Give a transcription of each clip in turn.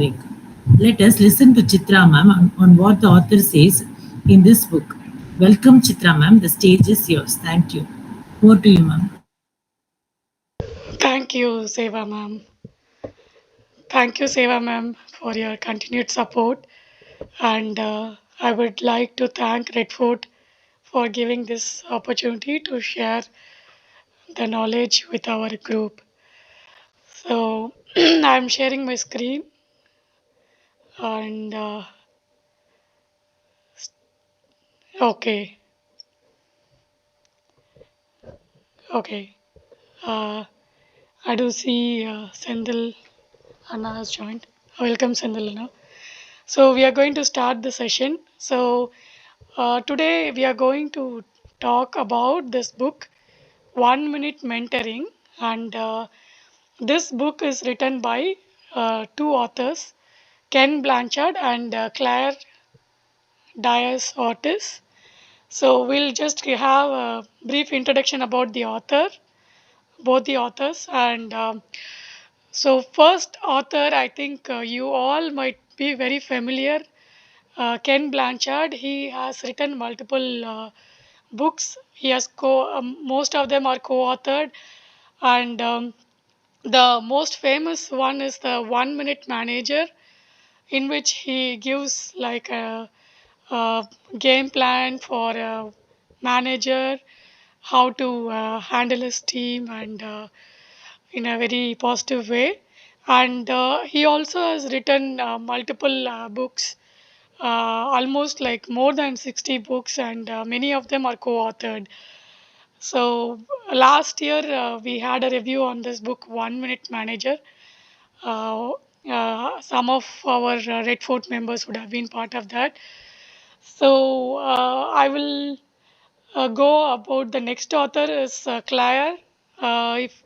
break. Let us listen to Chitra ma'am on what the author says in this book. Welcome, Chitra ma'am. The stage is yours. Thank you. Over to you, ma'am. Thank you, Seva ma'am. Thank you, Seva ma'am, for your continued support. And I would like to thank ReadForte for giving this opportunity to share the knowledge with our group. So I'm sharing my screen and okay, okay. Uh, I do see Sendil Anna has joined. Welcome, Sendil Anna. So we are going to start the session. So today we are going to talk about this book, 1 Minute Mentoring, and this book is written by two authors, Ken Blanchard and Claire Dias Ortiz. So we'll just have a brief introduction about the author, both the authors, and so first author, I think you all might be very familiar. Ken Blanchard, he has written multiple books. He has most of them are co-authored, and the most famous one is the 1 Minute Manager, in which he gives like a game plan for a manager, how to handle his team, and in a very positive way. And he also has written multiple books, almost like more than 60 books, and many of them are co-authored. So last year we had a review on this book, 1 Minute Manager. Uh, some of our Red Fort members would have been part of that. So I will go about the next author is Claire. If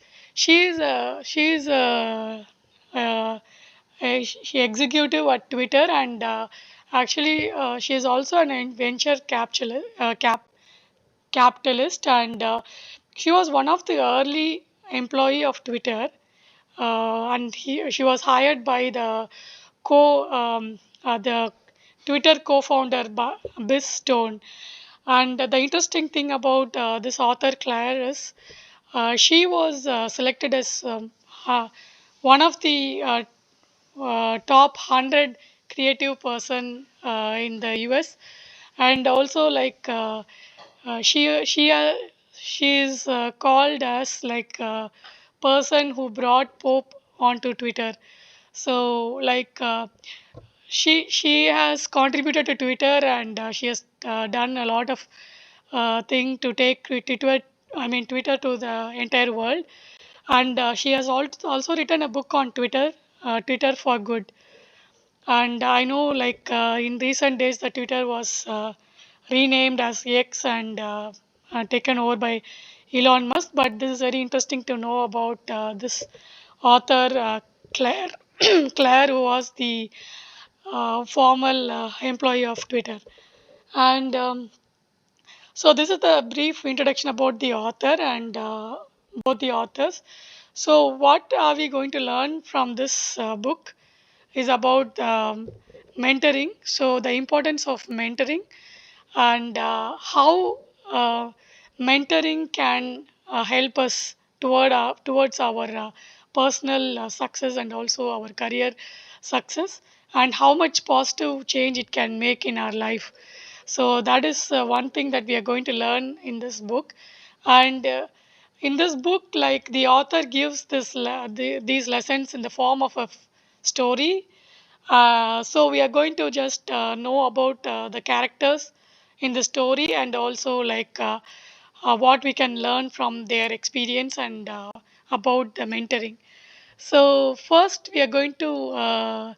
uh, she executive at Twitter, and actually she is also an venture capitalist, and she was one of the early employee of Twitter, and she was hired by the Twitter co-founder Biz Stone. And the interesting thing about this author Claire is she was selected as one of the top 100 creative person in the US, and also like she is called as like a person who brought Pope onto Twitter. So like she has contributed to Twitter, and she has done a lot of thing to take Twitter, I mean Twitter, to the entire world. And she has also written a book on Twitter, Twitter for Good. And I know, like in recent days, the Twitter was renamed as X, and taken over by Elon Musk. But this is very interesting to know about this author, Claire, Claire, who was the formal employee of Twitter. And so this is the brief introduction about the author and both the authors. So what are we going to learn from this book is about mentoring. So the importance of mentoring, and how mentoring can help us towards our personal success, and also our career success, and how much positive change it can make in our life. So that is one thing that we are going to learn in this book. And in this book, like the author gives these lessons in the form of a story. So we are going to just know about the characters in the story, and also like what we can learn from their experience, and about the mentoring. So first we are going to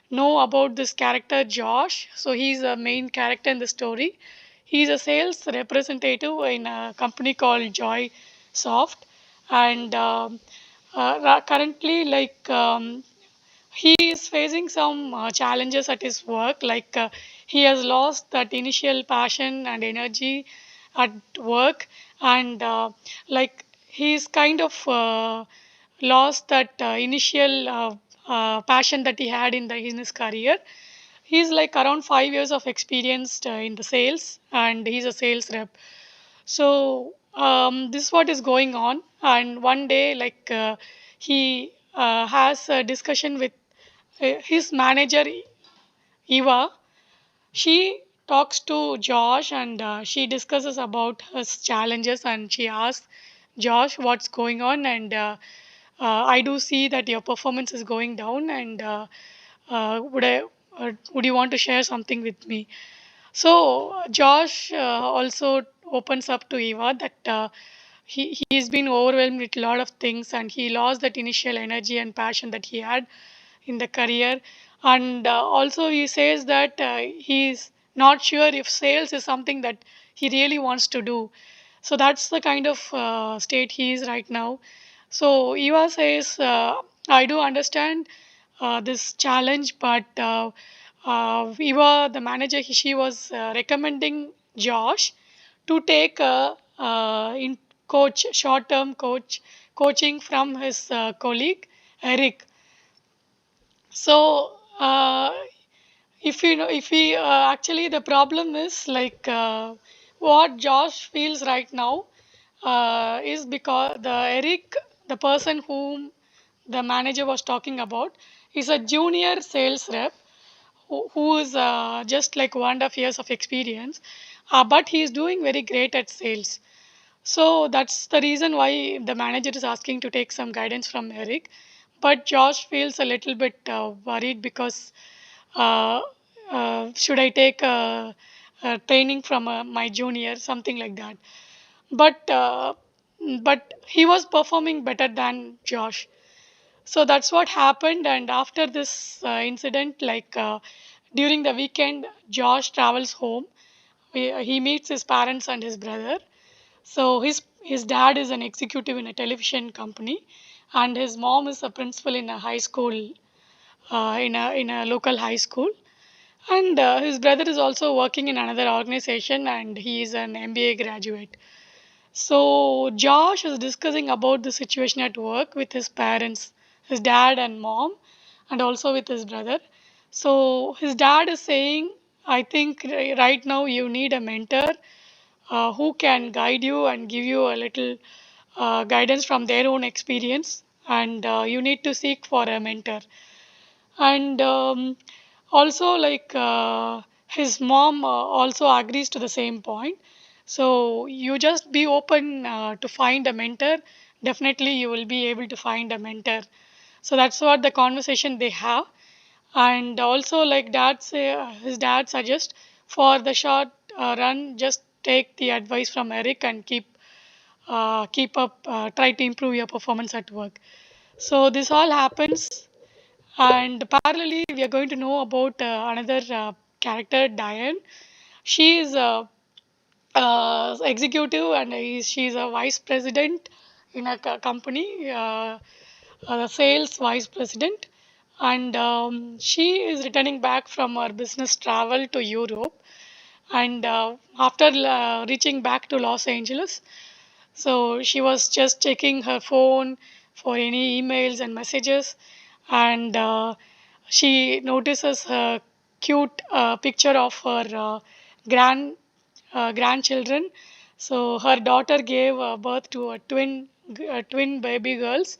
know about this character Josh. So he's a main character in the story. He's a sales representative in a company called Joy Soft, and currently like he is facing some challenges at his work. Like he has lost that initial passion and energy at work, and like he's kind of lost that initial passion that he had in his career. He's like around 5 years of experience in the sales, and he's a sales rep. So this is what is going on. And one day, like he has a discussion with his manager Eva. She talks to Josh, and she discusses about his challenges, and she asks Josh what's going on. And I do see that your performance is going down, and would you want to share something with me? So Josh also opens up to Eva that he's been overwhelmed with a lot of things, and he lost that initial energy and passion that he had in the career. And also he says that he's not sure if sales is something that he really wants to do. So that's the kind of state he is right now. So Eva says, I do understand this challenge, but Eva, the manager, she was recommending Josh to take a in short-term coaching from his colleague Eric. So if you know, if we actually the problem is like what Josh feels right now is because the Eric, the person whom the manager was talking about, is a junior sales rep who is just like 1.5 years of experience, but he is doing very great at sales. So that's the reason why the manager is asking to take some guidance from Eric. But Josh feels a little bit worried because uh, should I take training from my junior, something like that. But but he was performing better than Josh. So that's what happened. And after this incident, like during the weekend, Josh travels home. He meets his parents and his brother. So his dad is an executive in a television company, and his mom is a principal in a high school, in a local high school. And his brother is also working in another organization, and he is an MBA graduate. So Josh is discussing about the situation at work with his parents, his dad and mom, and also with his brother. So his dad is saying, I think right now you need a mentor who can guide you and give you a little guidance from their own experience, and you need to seek for a mentor. And also, like his mom also agrees to the same point. So you just be open to find a mentor. Definitely, you will be able to find a mentor. So that's what the conversation they have. And also, like his dad suggests for the short run, just take the advice from Eric and keep up, try to improve your performance at work. So this all happens, and parallelly, we are going to know about another character, Diane. She is a executive, and she's a vice president in a company, sales vice president. And she is returning back from her business travel to Europe. And after reaching back to Los Angeles, so she was just checking her phone for any emails and messages, and she notices a cute picture of her grandchildren. So her daughter gave birth to a twin baby girls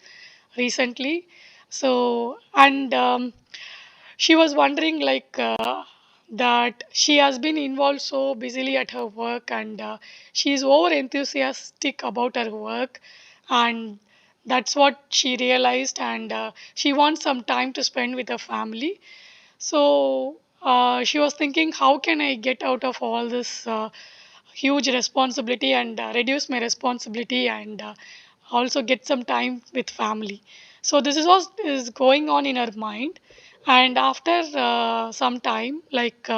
recently. So and she was wondering like that she has been involved so busily at her work, and she is over enthusiastic about her work, and that's what she realized. And she wants some time to spend with her family. So she was thinking, how can I get out of all this huge responsibility and reduce my responsibility, and also get some time with family. So this is what is going on in her mind. And after some time, like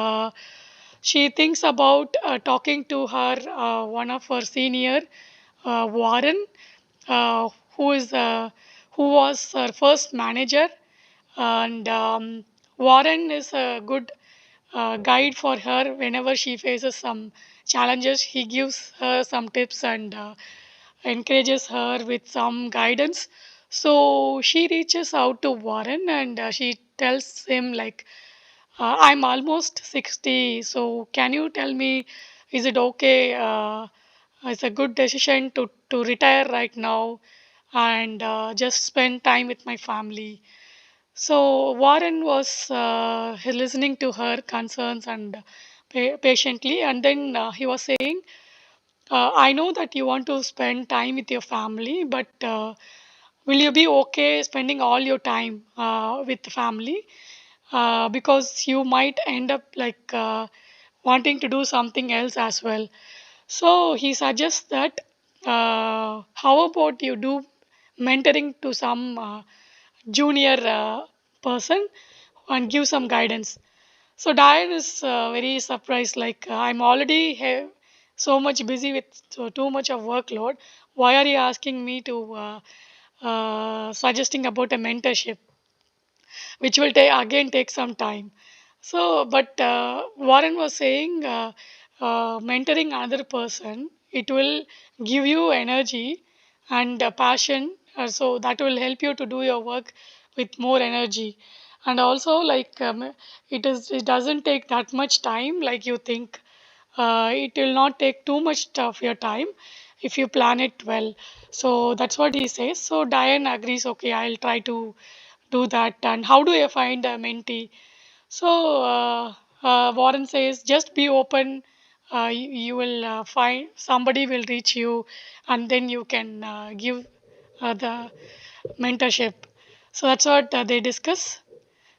she thinks about talking to her one of her senior, Warren, uh, who is who was her first manager. And Warren is a good guide for her whenever she faces some challenges. He gives her some tips and encourages her with some guidance. So she reaches out to Warren and she tells him like, I'm almost 60, so can you tell me, is it okay? It's a good decision to retire right now and just spend time with my family. So Warren was listening to her concerns and patiently, and then he was saying, I know that you want to spend time with your family, but will you be okay spending all your time with the family? Because you might end up like wanting to do something else as well. So he suggests that how about you do mentoring to some junior person and give some guidance. So Diane is very surprised, like I'm already so much busy with too much of workload. Why are you asking me to suggesting about a mentorship, which will take some time? So, but Warren was saying, mentoring another person, it will give you energy and passion, so that will help you to do your work with more energy. And also, like it doesn't take that much time, like you think. It will not take too much of your time if you plan it well. So that's what he says. So Diane agrees. Okay, I'll try to do that. And how do I find a mentee? So Warren says, just be open. You will find somebody will reach you, and then you can give the mentorship. So that's what they discuss.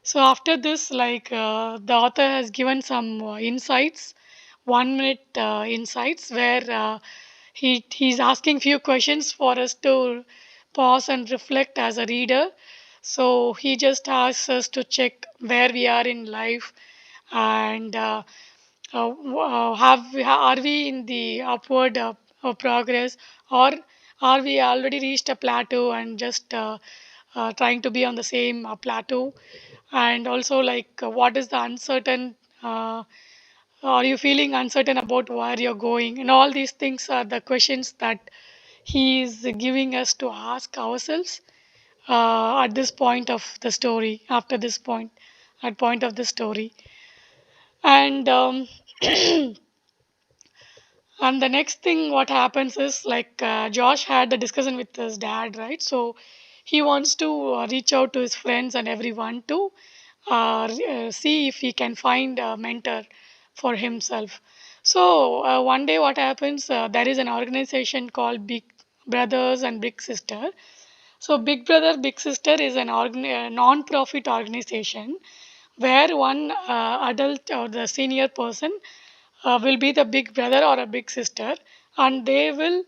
So after this, like the author has given some insights, 1 minute insights, where he's asking few questions for us to pause and reflect as a reader. So he just asks us to check where we are in life and are we in the upward progress, or are we already reached a plateau and just trying to be on the same plateau? And also, like, what is the uncertain? Are you feeling uncertain about where you're going? And all these things are the questions that he is giving us to ask ourselves at this point of the story. After this point, at point of the story, and and the next thing what happens is like Josh had the discussion with his dad, right? So he wants to reach out to his friends and everyone to see if he can find a mentor for himself. So one day what happens, there is an organization called Big Brothers and Big Sister. So Big Brother Big Sister is an non-profit organization where one adult or the senior person will be the big brother or a big sister, and they will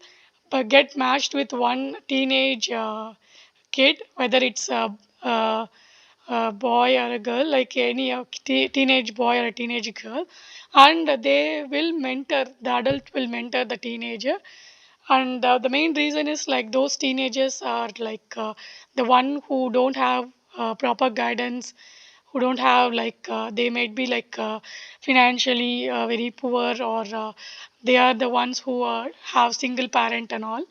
get matched with one teenage kid, whether it's a boy or a girl, like any teenage boy or a teenage girl, and they will mentor, the adult will mentor the teenager. And the main reason is like those teenagers are like the one who don't have proper guidance, who don't have like they might be like financially very poor, or they are the ones who have single parent and all.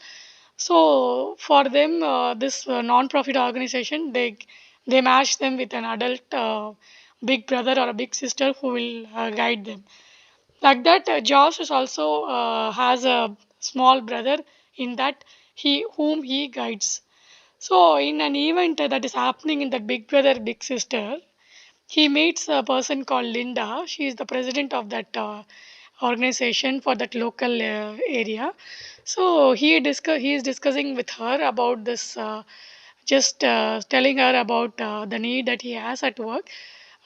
So for them, this non-profit organization, they match them with an adult big brother or a big sister who will guide them. Like that, Josh is also has a small brother in that he whom he guides. So in an event that is happening in that big brother big sister, he meets a person called Linda. She is the president of that organization for that local area. So he is discussing with her about this, just telling her about the need that he has at work.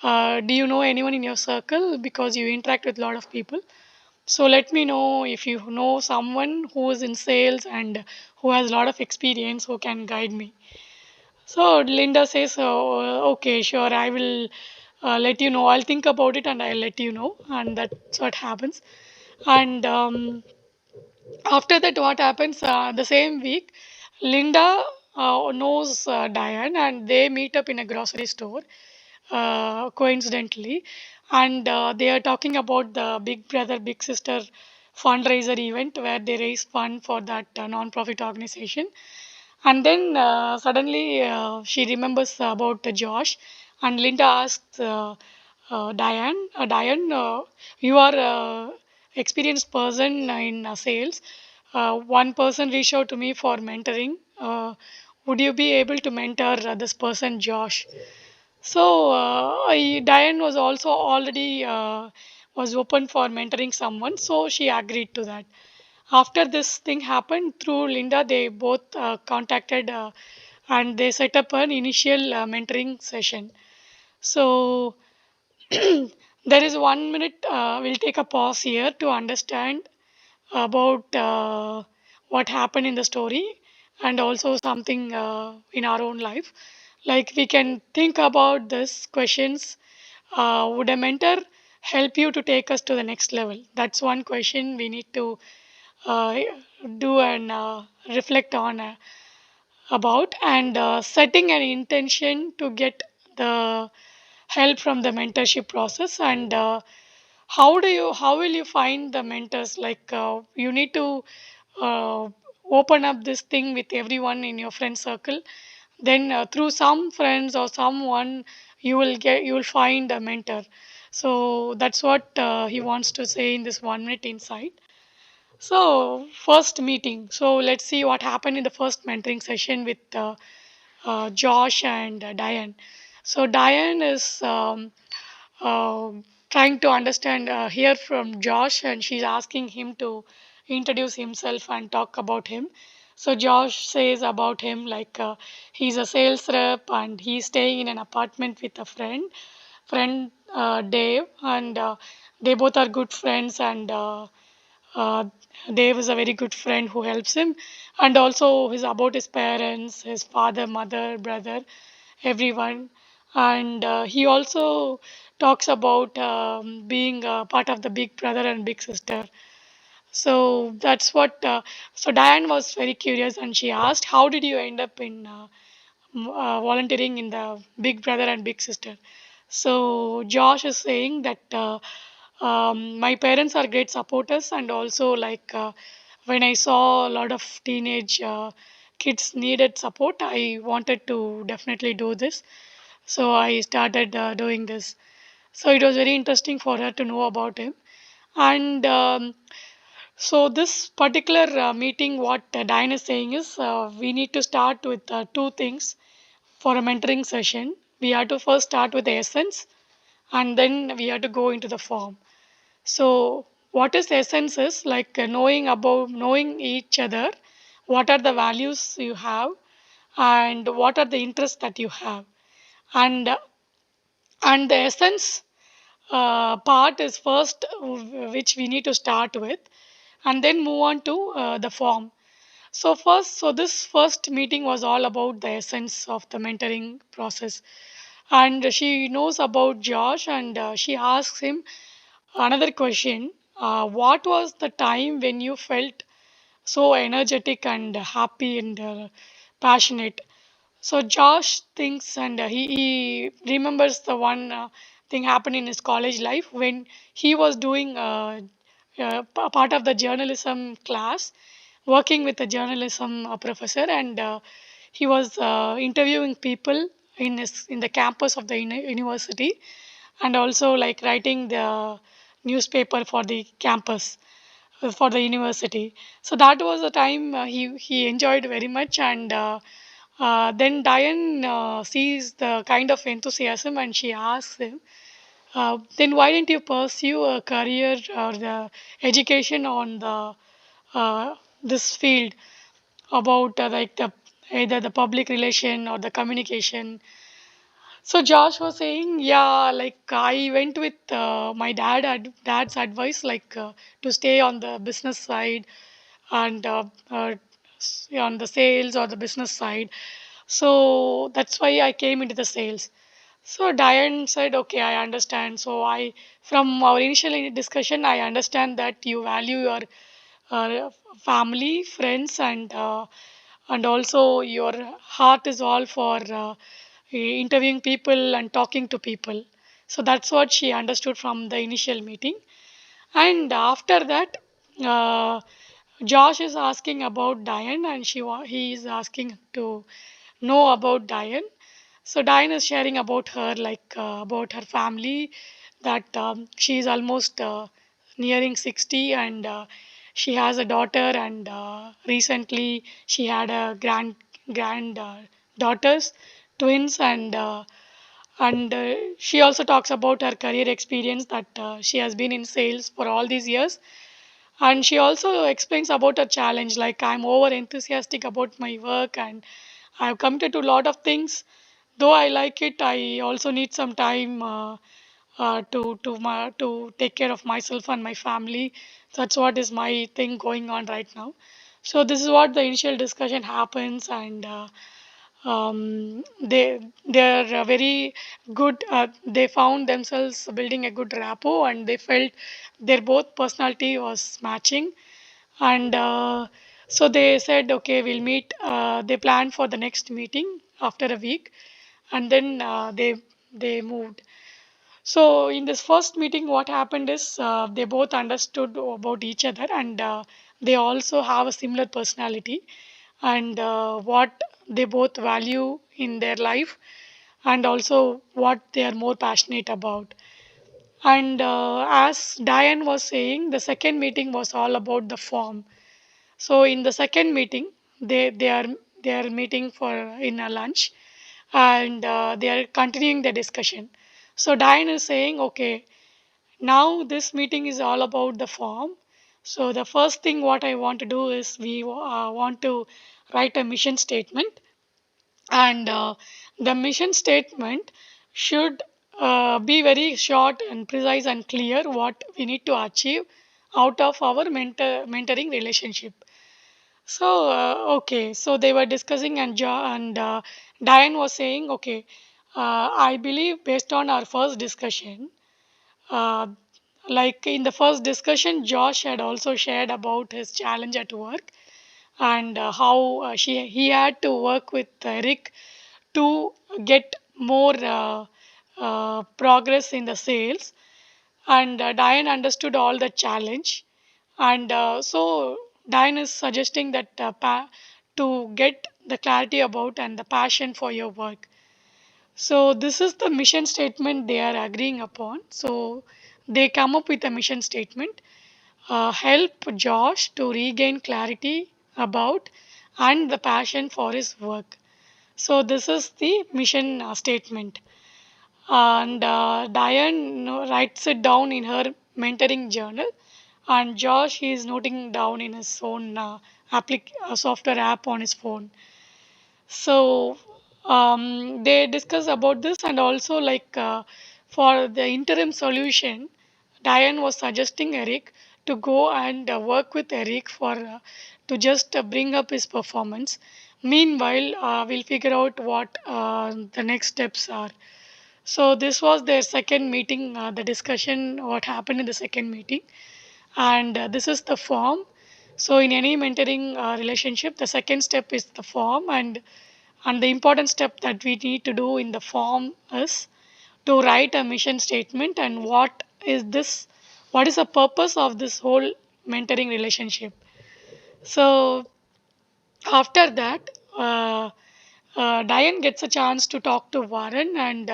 Do you know anyone in your circle, because you interact with a lot of people? So let me know if you know someone who is in sales and who has a lot of experience who can guide me. So Linda says, oh, okay, sure, I will let you know. I'll think about it and I'll let you know. And that's what happens. And after that, what happens the same week, Linda knows Diane and they meet up in a grocery store coincidentally. And they are talking about the Big Brother, Big Sister fundraiser event where they raise fund for that non-profit organization. And then suddenly she remembers about Josh, and Linda asks Diane, you are experienced person in sales. One person reached out to me for mentoring. Would you be able to mentor this person, Josh? So Diane was also already was open for mentoring someone, so she agreed to that. After this thing happened, through Linda, they both contacted and they set up an initial mentoring session. So there is 1 minute. We'll take a pause here to understand about what happened in the story and also something in our own life. Like we can think about this questions. Would a mentor help you to take us to the next level? That's one question we need to uh, do and reflect on about, and setting an intention to get the help from the mentorship process. And how will you find the mentors? Like you need to uh, open up this thing with everyone in your friend circle. Then through some friends or someone, you will find a mentor. So that's what he wants to say in this 1 minute insight. So, first meeting. So, let's see what happened in the first mentoring session with Josh and Diane. So, Diane is uh, trying to understand, hear from Josh, and she's asking him to introduce himself and talk about him. So, Josh says about him like he's a sales rep and he's staying in an apartment with a friend Dave, and they both are good friends, and uh, Dave is a very good friend who helps him, and also his about his parents, his father, mother, brother, everyone, and he also talks about being part of the big brother and big sister. So that's what. So Diane was very curious, and she asked, "How did you end up in volunteering in the Big Brother and Big Sister?" So Josh is saying that my parents are great supporters, and also like when I saw a lot of teenage kids needed support, I wanted to definitely do this. So I started doing this. So it was very interesting for her to know about him. And so this particular meeting, what Diane is saying is, we need to start with two things for a mentoring session. We have to first start with the essence, and then we have to go into the form. So, what is essence is like knowing each other, what are the values you have, and what are the interests that you have, and the essence part is first which we need to start with, and then move on to the form. So this first meeting was all about the essence of the mentoring process, and she knows about Josh, and she asks him another question. What was the time when you felt so energetic and happy and passionate? So Josh thinks, and he remembers the one thing happened in his college life when he was doing part of the journalism class, working with a journalism professor, and he was interviewing people in the campus of the university, and also like writing the newspaper for the campus for the university. So that was the time he enjoyed very much, and then Diane sees the kind of enthusiasm, and she asks him, then why didn't you pursue a career or the education on the this field about like the either the public relation or the communication? So Josh was saying, yeah, like I went with my dad's advice, like to stay on the business side and on the sales or the business side. So that's why I came into the sales. So Diane said, okay, I understand. So from our initial discussion, I understand that you value your family, friends, and also your heart is all for interviewing people and talking to people. So that's what she understood from the initial meeting. And after that, uh, Josh is asking about Diane, and he is asking to know about Diane. So Diane is sharing about her, like about her family, that she is almost nearing 60, and she has a daughter, and recently she had a grand daughters, twins, and she also talks about her career experience, that she has been in sales for all these years. And she also explains about her challenge, like I'm over enthusiastic about my work, and I've committed to a lot of things. Though I like it, I also need some time to take care of myself and my family. That's what is my thing going on right now. So this is what the initial discussion happens, and they're very good. They found themselves building a good rapport, and they felt their both personality was matching. And so they said, okay, we'll meet. They planned for the next meeting after a week, and then they moved. So in this first meeting, what happened is they both understood about each other, and they also have a similar personality, and what they both value in their life, and also what they are more passionate about. And as Diane was saying, the second meeting was all about the form. So in the second meeting, they are meeting for in a lunch, and they are continuing the discussion. So Diane is saying, okay, now this meeting is all about the form. So the first thing what I want to do is we want to write a mission statement, and the mission statement should be very short and precise and clear what we need to achieve out of our mentoring relationship. So, okay, so they were discussing, and Diane was saying, okay, I believe based on our first discussion, uh, like in the first discussion, Josh had also shared about his challenge at work, and how he had to work with Rick to get more progress in the sales. And Diane understood all the challenge, and so Diane is suggesting that to get the clarity about and the passion for your work. So this is the mission statement they are agreeing upon. So they come up with a mission statement, help Josh to regain clarity about and the passion for his work. So this is the mission statement, and Diane writes it down in her mentoring journal, and Josh he is noting down in his own software app on his phone. So they discuss about this, and also like for the interim solution, Diane was suggesting Eric to go and work with Eric for to just bring up his performance. Meanwhile, we'll figure out what the next steps are. So this was their second meeting, the discussion, what happened in the second meeting, and this is the form. So in any mentoring relationship, the second step is the form, and the important step that we need to do in the form is to write a mission statement, and what is the purpose of this whole mentoring relationship. So after that, Diane gets a chance to talk to Warren, and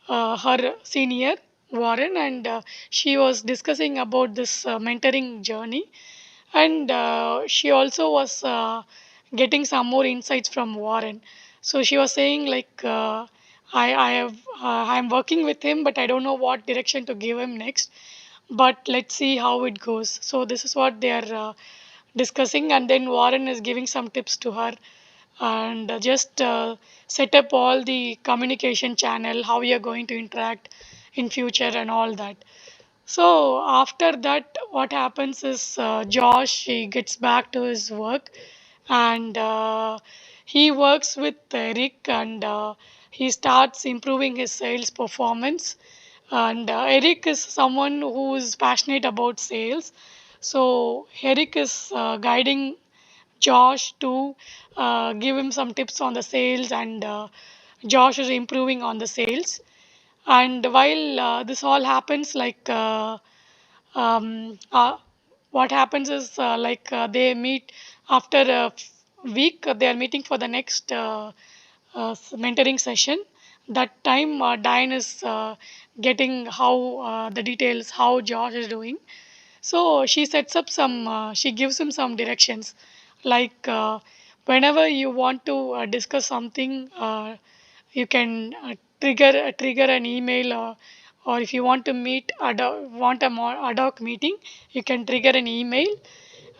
her senior Warren, and she was discussing about this mentoring journey, and she also was getting some more insights from Warren. So she was saying like, I'm working with him, but I don't know what direction to give him next. But let's see how it goes. So this is what they are discussing, and then Warren is giving some tips to her, and just set up all the communication channel, how we are going to interact in future and all that. So after that, what happens is Josh he gets back to his work, and he works with Eric, and he starts improving his sales performance. And Eric is someone who is passionate about sales, so Eric is guiding Josh to give him some tips on the sales, and Josh is improving on the sales. And while this all happens, like um, uh, what happens is they meet after a week. They are meeting for the next mentoring session. That time, Diane is getting how the details, how Josh is doing. So she sets up some, she gives him some directions, like whenever you want to discuss something, you can trigger an email, or if you want to meet want a more ad hoc meeting, you can trigger an email.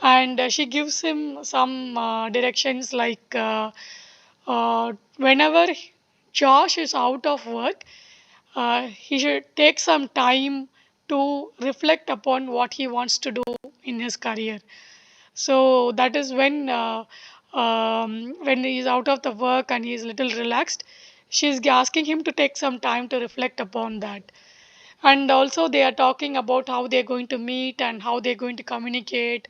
And she gives him some directions, like whenever Josh is out of work, he should take some time to reflect upon what he wants to do in his career. So that is when he is out of the work and he is little relaxed, she's asking him to take some time to reflect upon that. And also they are talking about how they're going to meet and how they're going to communicate,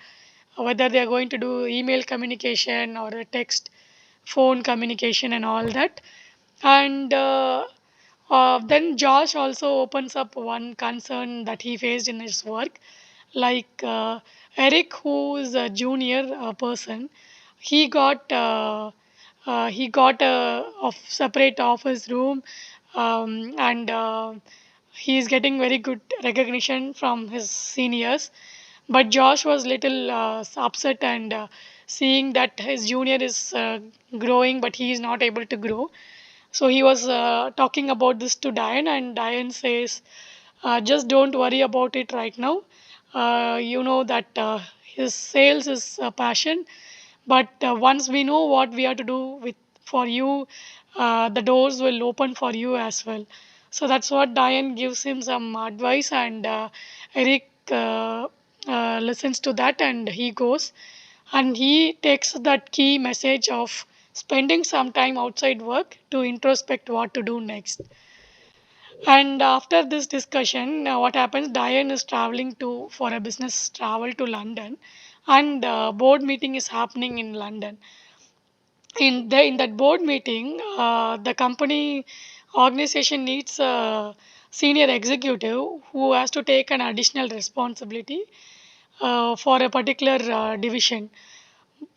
whether they're going to do email communication or a text phone communication and all that. And then Josh also opens up one concern that he faced in his work, like Eric, who is a junior person. He got a of separate office room, and he is getting very good recognition from his seniors. But Josh was little upset, and seeing that his junior is growing, but he is not able to grow. So he was talking about this to Diane, and Diane says, just don't worry about it right now. You know that his sales is a passion, but once we know what we have to do with for you, the doors will open for you as well. So that's what Diane gives him some advice, and Eric listens to that, and he goes, and he takes that key message of spending some time outside work to introspect what to do next. And after this discussion, what happens? Diane is traveling to for a business travel to London, and board meeting is happening in London. In that board meeting, the company organization needs a senior executive who has to take an additional responsibility for a particular division.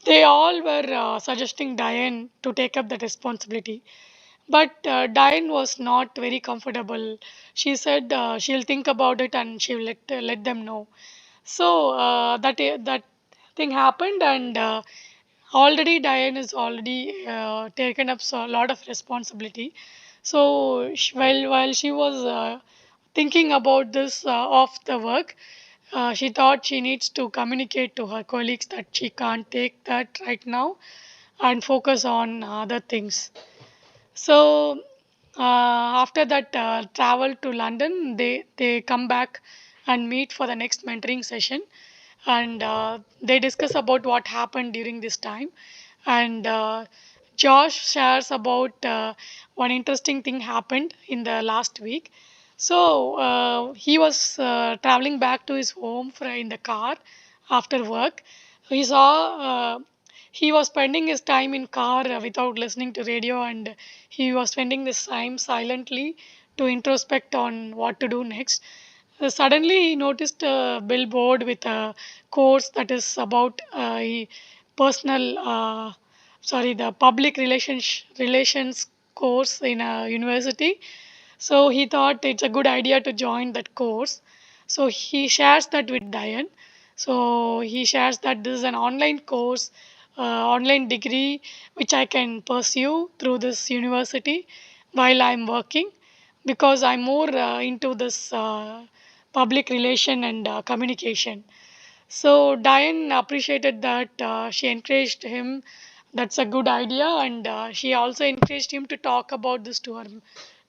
They all were suggesting Diane to take up the responsibility. But Diane was not very comfortable. She said she'll think about it and she'll let them know. So that thing happened, and already Diane is already taken up a lot of responsibility. So while she was thinking about this off the work, she thought she needs to communicate to her colleagues that she can't take that right now and focus on other things. So after that travel to London, they come back and meet for the next mentoring session, and they discuss about what happened during this time. And Josh shares about one interesting thing happened in the last week. So he was traveling back to his home in the car after work. He saw he was spending his time in car without listening to radio, and he was spending this time silently to introspect on what to do next. Suddenly, he noticed a billboard with a course that is about personal, the public relations course in a university. So he thought it's a good idea to join that course. So he shares that with Diane. So he shares that this is an online course, online degree which I can pursue through this university while I'm working, because I'm more into this public relation and communication. So Diane appreciated that. She encouraged him. That's a good idea, and she also encouraged him to talk about this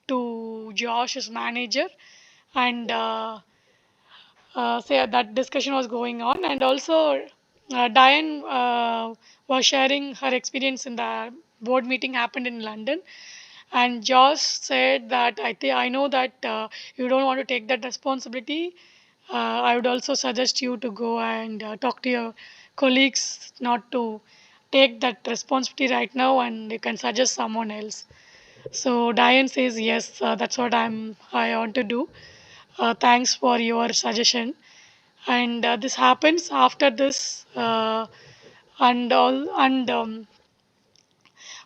to Josh's manager, and say that discussion was going on. And also Diane was sharing her experience in the board meeting happened in London, and Josh said that I know that you don't want to take that responsibility. I would also suggest you to go and talk to your colleagues not to take that responsibility right now, and you can suggest someone else. So Diane says, yes, that's what I want to do. Thanks for your suggestion. and this happens after this, and all and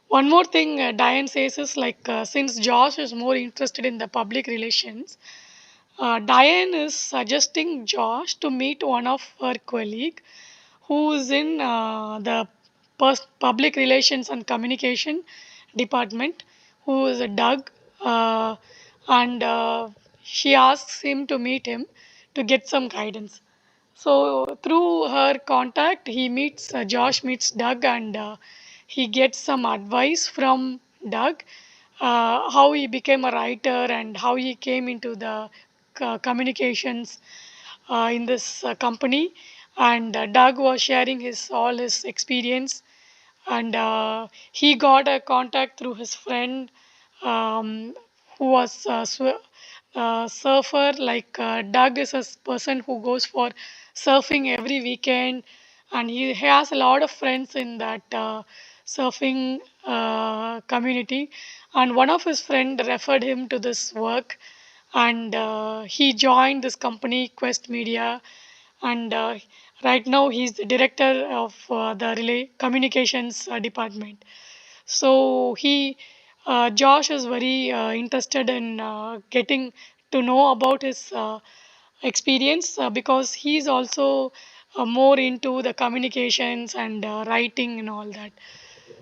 one more thing Diane says is like, since Josh is more interested in the public relations, Diane is suggesting Josh to meet one of her colleague who is in the public relations and communication department, who is a Doug, uh, and she asks him to meet him to get some guidance. So through her contact, Josh meets Doug, and he gets some advice from Doug, how he became a writer and how he came into the communications in this company. And Doug was sharing his all his experience, and he got a contact through his friend, um, who was surfer. Like, Doug is a person who goes for surfing every weekend, and he has a lot of friends in that surfing community. And one of his friend referred him to this work, and he joined this company Quest Media, and right now he's the director of the relay communications department. So Josh is very interested in getting to know about his experience, because he's also more into the communications and writing and all that.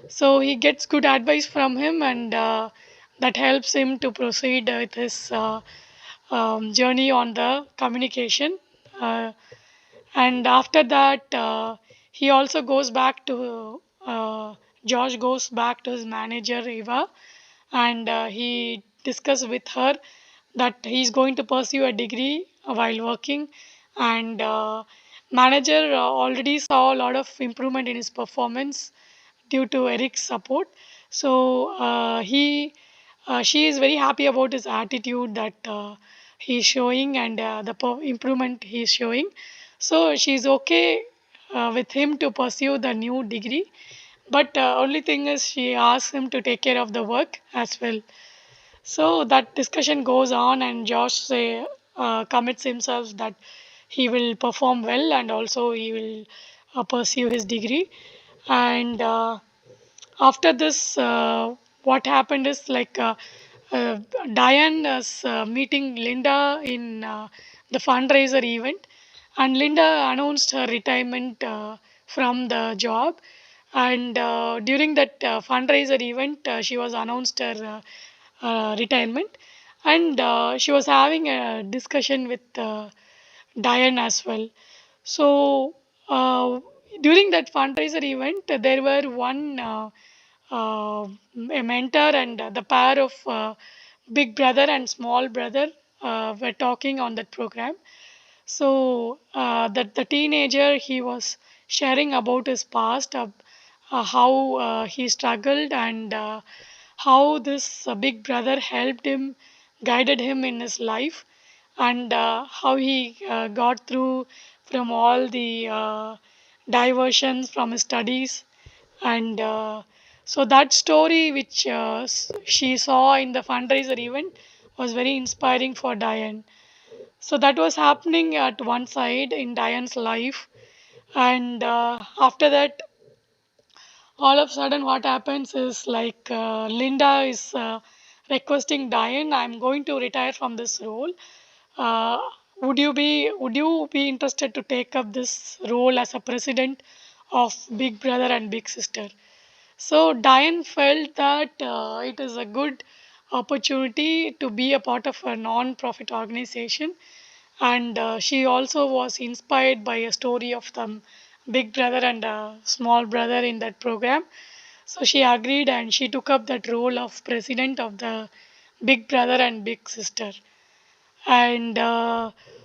So he gets good advice from him, and that helps him to proceed with his journey on the communication. Uh, and after that, he also goes back to Josh goes back to his manager Eva, and he discussed with her that he's going to pursue a degree while working, and manager already saw a lot of improvement in his performance due to Eric's support. So she is very happy about his attitude that he's showing, and the improvement he's showing. So she's okay with him to pursue the new degree. But only thing is, she asks him to take care of the work as well. So that discussion goes on, and commits himself that he will perform well, and also he will pursue his degree. And after this, what happened is like, uh, Diane is meeting Linda in the fundraiser event, and Linda announced her retirement from the job. And during that fundraiser event, she was announced her retirement, and she was having a discussion with Diane as well. So during that fundraiser event, there were uh, a mentor and the pair of big brother and small brother were talking on that program. So that the teenager, he was sharing about his past, how he struggled, and how this big brother helped him, guided him in his life, and how he got through from all the diversions from his studies. And so that story which she saw in the fundraiser event was very inspiring for Diane. So that was happening at one side in Diane's life. And after that, all of a sudden, what happens is like, Linda is requesting Diane, I'm going to retire from this role. Uh, would you be interested to take up this role as a president of Big Brother and Big Sister? So Diane felt that it is a good opportunity to be a part of a non-profit organization, and she also was inspired by a story of the big brother and small brother in that program. So she agreed, and she took up that role of president of the Big Brother and Big Sister. And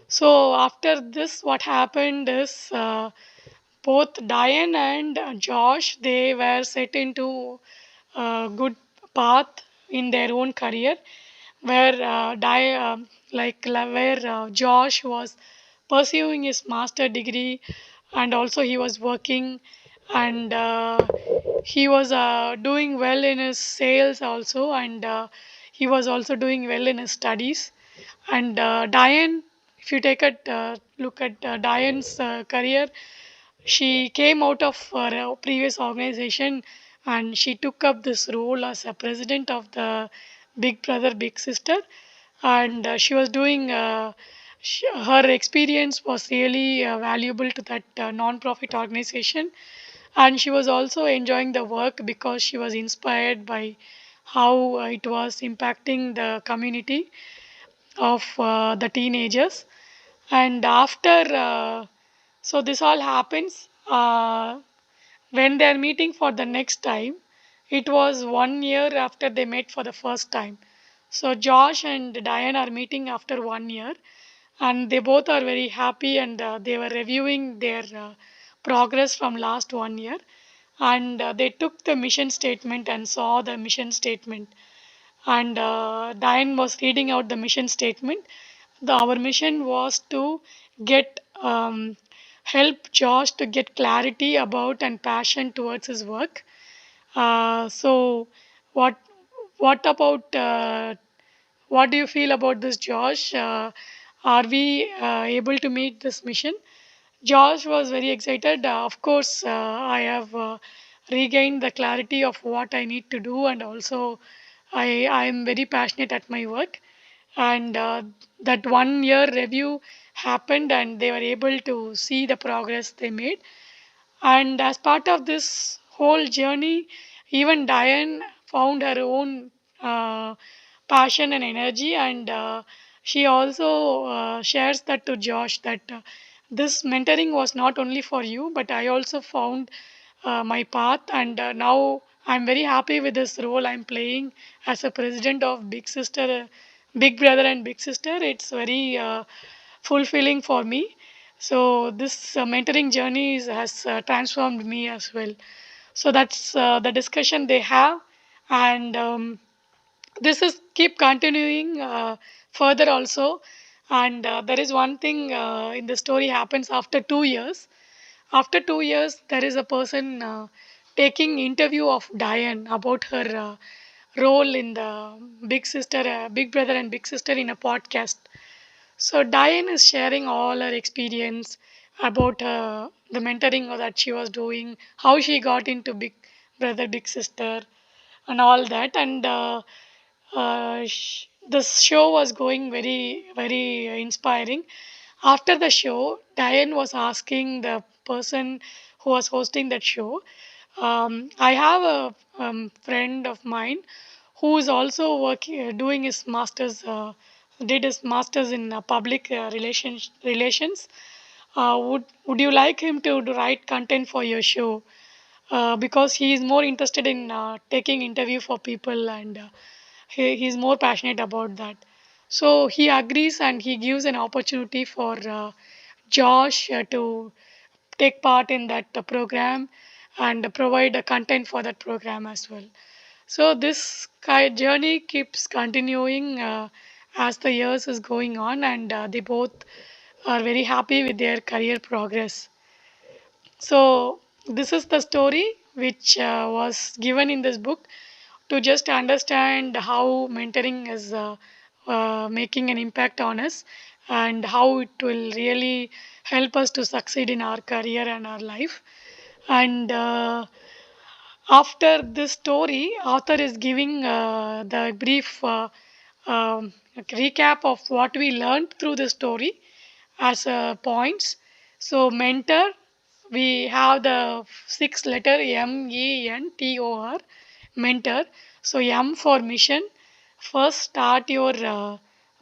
so after this, what happened is, both Diane and Josh, they were set into a good path in their own career, where where Josh was pursuing his master degree, and also he was working, and he was doing well in his sales also, and he was also doing well in his studies. And Diane, if you take a look at Diane's career, she came out of her previous organization and she took up this role as a president of the Big Brother Big Sister, and she was doing her experience was really valuable to that non-profit organization, and she was also enjoying the work because she was inspired by how it was impacting the community of the teenagers. And after so this all happens when they are meeting for the next time. It was 1 year after they met for the first time. So Josh and Diane are meeting after 1 year, and they both are very happy, and they were reviewing their progress from last 1 year, and they took the mission statement and saw the mission statement, and Diane was reading out the mission statement. Our mission was to get help Josh to get clarity about and passion towards his work. So, what what about what do you feel about this, Josh? Are we able to meet this mission? Josh was very excited. Of course, I have regained the clarity of what I need to do, and also I am very passionate at my work. And that 1 year review happened, and they were able to see the progress they made. And as part of this whole journey, even Diane found her own passion and energy, and she also shares that to Josh that this mentoring was not only for you, but I also found my path, and now I'm very happy with this role I'm playing as a president of Big Sister, Big Brother, and Big Sister. It's very fulfilling for me. So this mentoring journey has transformed me as well. So that's the discussion they have, and this is keep continuing further also. And there is one thing in the story happens after 2 years. After 2 years, there is a person taking interview of Diane about her role in the Big Sister, Big Brother, and Big Sister in a podcast. So Diane is sharing all her experience about the mentoring that she was doing, how she got into Big Brother, Big Sister, and all that. And this show was going very, very inspiring. After the show, Diane was asking the person who was hosting that show. I have a friend of mine who is also working, doing his masters, did his masters in public relations. Would you like him to write content for your show? Because he is more interested in taking interview for people, and he's more passionate about that. So he agrees, and he gives an opportunity for Josh to take part in that program and provide content for that program as well. So this journey keeps continuing as the years is going on, and they both are very happy with their career progress. So this is the story which was given in this book to just understand how mentoring is making an impact on us, and how it will really help us to succeed in our career and our life. And after this story, author is giving the brief recap of what we learned through the story as points. So mentor, we have the six letter mentor, mentor. So M for mission. First, start your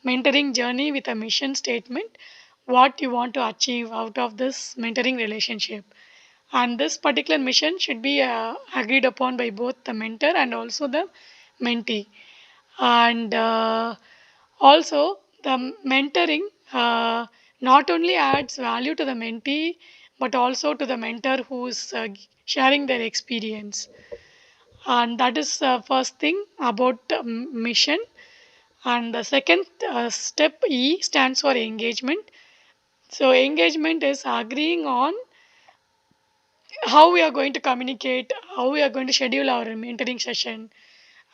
mentoring journey with a mission statement. What you want to achieve out of this mentoring relationship, and this particular mission should be agreed upon by both the mentor and also the mentee. And also the mentoring not only adds value to the mentee, but also to the mentor who is sharing their experience. And that is first thing about mission. And the second step, E, stands for engagement. So engagement is agreeing on how we are going to communicate, how we are going to schedule our mentoring session,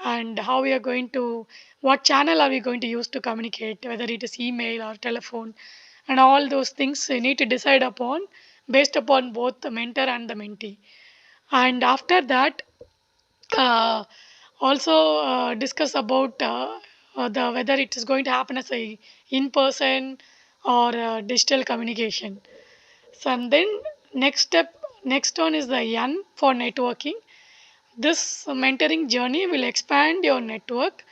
and how we are going to, what channel are we going to use to communicate, whether it is email or telephone, and all those things you need to decide upon based upon both the mentor and the mentee. And after that, uh, also discuss about the whether it is going to happen as a in person or digital communication. So and then next one is the N for networking. This mentoring journey will expand your network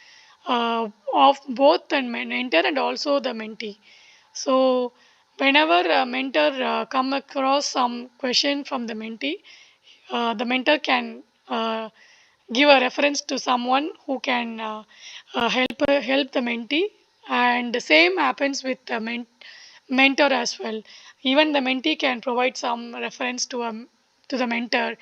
of both the mentor and also the mentee. So whenever a mentor come across some question from the mentee, the mentor can give a reference to someone who can help the mentee, and the same happens with the mentor as well. Even the mentee can provide some reference to the mentor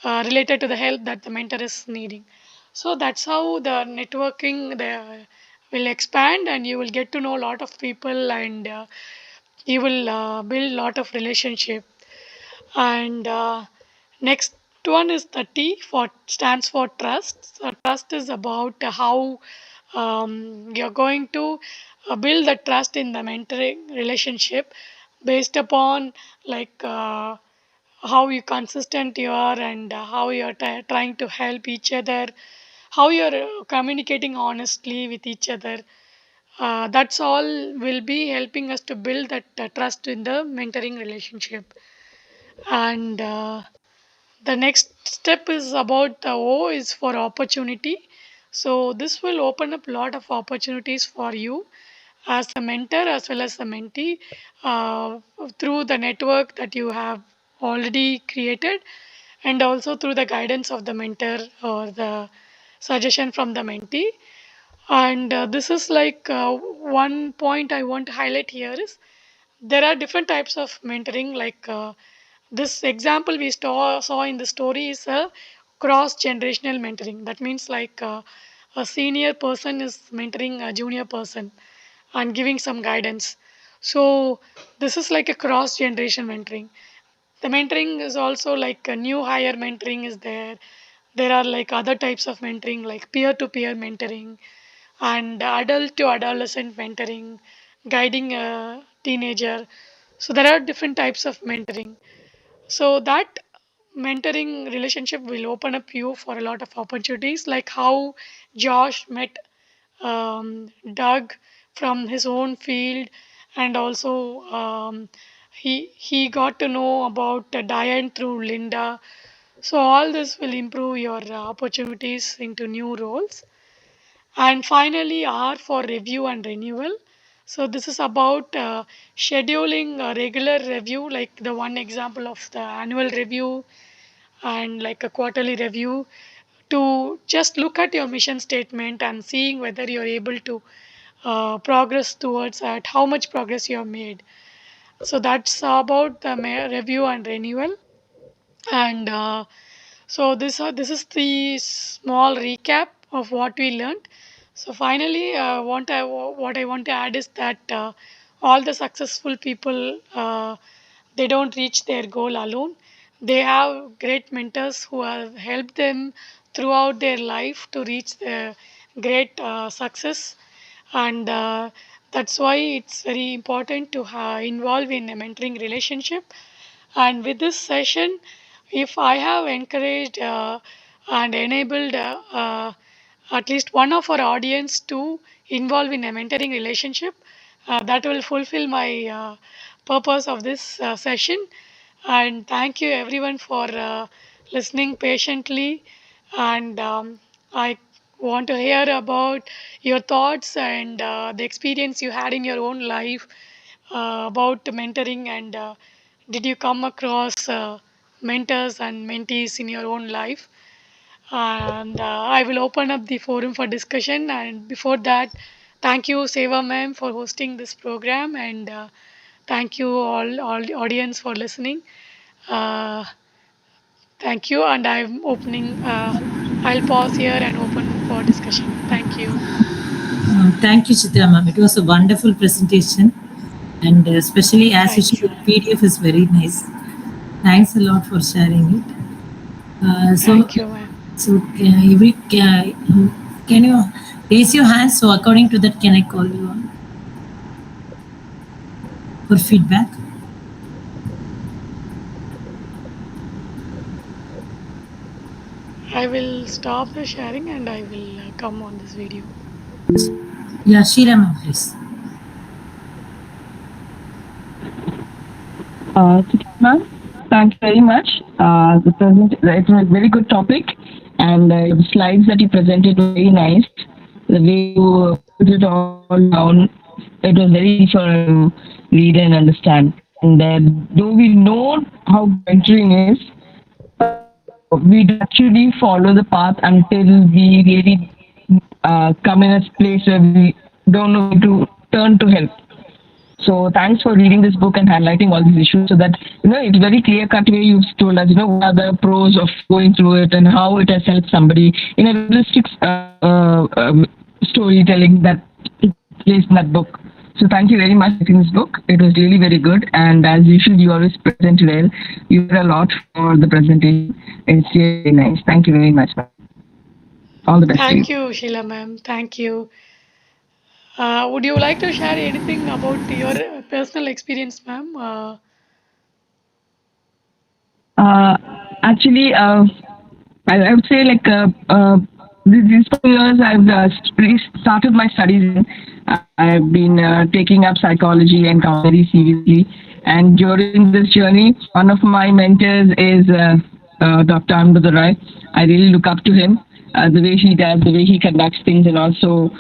related to the help that the mentor is needing. So that's how the networking will expand, and you will get to know a lot of people, and you will build a lot of relationship. And next one is the T for stands for trust. So trust is about how you're going to build the trust in the mentoring relationship based upon like how you consistent you are, and how you're trying to help each other, how you're communicating honestly with each other. That's all will be helping us to build that trust in the mentoring relationship. And the next step is about the O is for opportunity. So this will open up a lot of opportunities for you as a mentor as well as a mentee uh, through the network that you have already created, and also through the guidance of the mentor or the suggestion from the mentee. And this is like one point I want to highlight here is there are different types of mentoring. Like this example we saw in the story is a cross generational mentoring. That means like a senior person is mentoring a junior person and giving some guidance. So this is like a cross generation mentoring. The mentoring is also like a new hire mentoring is there. There are like other types of mentoring like peer to peer mentoring and adult to adolescent mentoring, guiding a teenager. So there are different types of mentoring. So that mentoring relationship will open up you for a lot of opportunities, like how Josh met Doug from his own field, and also he got to know about Diane through Linda. So all this will improve your opportunities into new roles. And finally, R for review and renewal. So this is about scheduling a regular review, like the one example of the annual review and like a quarterly review, to just look at your mission statement and seeing whether you're able to progress towards that, how much progress you have made. So that's about the review and renewal. And so this is the small recap of what we learned. So finally, what I want to add is that all the successful people they don't reach their goal alone. They have great mentors who have helped them throughout their life to reach the great success, and that's why it's very important to involve in a mentoring relationship. And with this session, if I have encouraged and enabled at least one of our audience to involve in a mentoring relationship, that will fulfill my purpose of this session. And thank you everyone for listening patiently. And I want to hear about your thoughts and the experience you had in your own life about mentoring, and did you come across mentors and mentees in your own life. And I will open up the forum for discussion. And before that, thank you Seva ma'am for hosting this program, and thank you all audience for listening. uh, Thank you, and I'm opening I'll pause here and open for discussion. Thank you. Thank you, Chitra ma'am. It was a wonderful presentation, and especially as Thank usual, you. PDF is very nice. Thanks a lot for sharing it. Uh, so, Thank you, ma'am. can you raise your hand? So according to that, can I call you on? for feedback. I will stop the sharing and I will come on this video. Yeah, Sheila ma'am, please. Ma'am, thank you very much. It was a very good topic, and the slides that you presented were very nice. The way you put it all down, it was very easy for us to read and understand. And though we know how mentoring is, we don't actually follow the path until we really come in a place where we don't know where to turn to help. So thanks for reading this book and highlighting all these issues so that it's very clear cut way you've told us what are the pros of going through it and how it has helped somebody in a realistic storytelling that is placed in that book. So thank you very much for reading this book. It was really very good, and as usual you always present well. You did a lot for the presentation. It's really nice. Thank you very much. All the best to you. Thank you, Sheila ma'am. Thank you. Would you like to share anything about your personal experience, ma'am? Uh, Actually, I would say like these 4 years I've started my studies in. I've been taking up psychology and very seriously. And during this journey, one of my mentors is Dr. Anbudharai. I really look up to him. The way he does, the way he conducts things, and also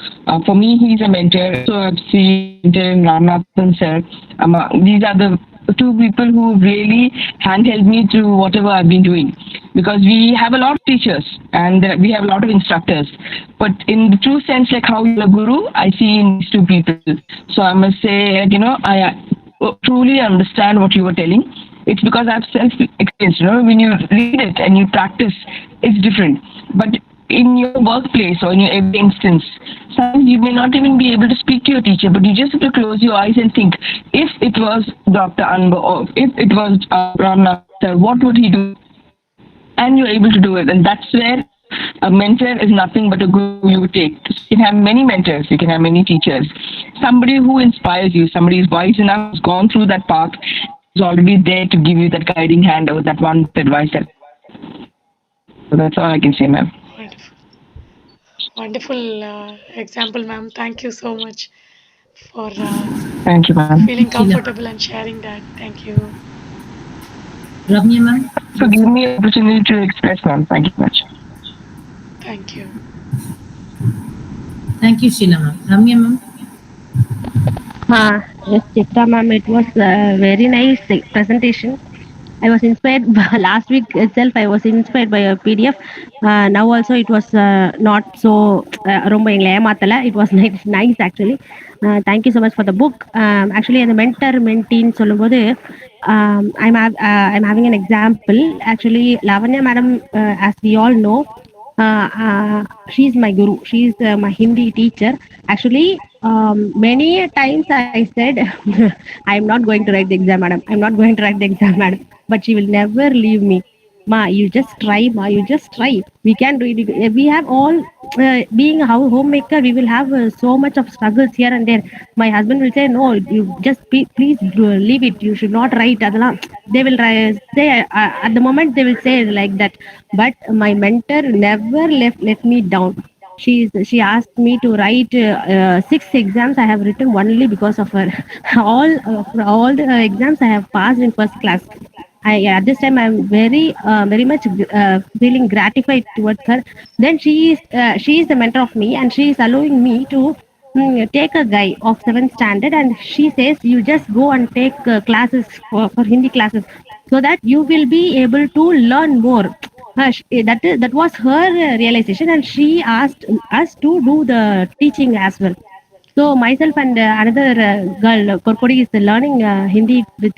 for me, he's a mentor. So I've seen mentor in Ramanathan sir. These are the two people who really handheld me through whatever I've been doing. Because we have a lot of teachers and we have a lot of instructors. But in the true sense, like how you're a guru, I see in these two people. So I must say, I truly understand what you were telling. It's because I've self experienced. When you read it and you practice, it's different. But in your workplace or in your every instance, sometimes you may not even be able to speak to your teacher, but you just have to close your eyes and think, if it was Dr. Anba or if it was Ramnath, what would he do? And you're able to do it. And that's where a mentor is nothing but a guru you take. You can have many mentors, you can have many teachers. Somebody who inspires you, somebody who's wise enough, who's gone through that path, is already there to give you that guiding hand or that one advice. So that's all I can say, ma'am. Wonderful, wonderful example, ma'am. Thank you so much for Thank you, ma'am. feeling Sheila. comfortable and sharing that. Thank you. Ramya ma'am, So please. give me an opportunity to express, ma'am. Thank you much. Thank you. Thank you, Sheila ma'am. Ramya ma'am. Yes, Chitra ma'am, it was a very nice presentation. I was inspired last week itself. I was inspired by a PDF. Now also it was not so ரொம்ப எங்களை ஏமாத்தல. It was nice actually. Thank you so much for the book. Actually அந்த mentor mentee சொல்லும்போது I'm having an example. Actually Lavanya madam, as we all know, she's my guru. She's my Hindi teacher. Actually, many times I said, I'm not going to write the exam, madam. I'm not going to write the exam, madam. But she will never leave me. Ma, you just try, ma, you just try. We can do it. We have all, being a homemaker, we will have so much of struggles here and there. My husband will say, no, you just please leave it. You should not write. They will say, at the moment, they will say like that. But my mentor never let me down. She asked me to write 6 exams. I have written only because of her. all the exams I have passed in first class. At this time I'm very much feeling gratified towards her. Then she is the mentor of me, and she is allowing me to take a guy of 7th standard, and she says you just go and take classes for Hindi classes, so that you will be able to learn more. That was her realization, and she asked us to do the teaching as well. So myself and another girl, Korkodi, is learning Hindi with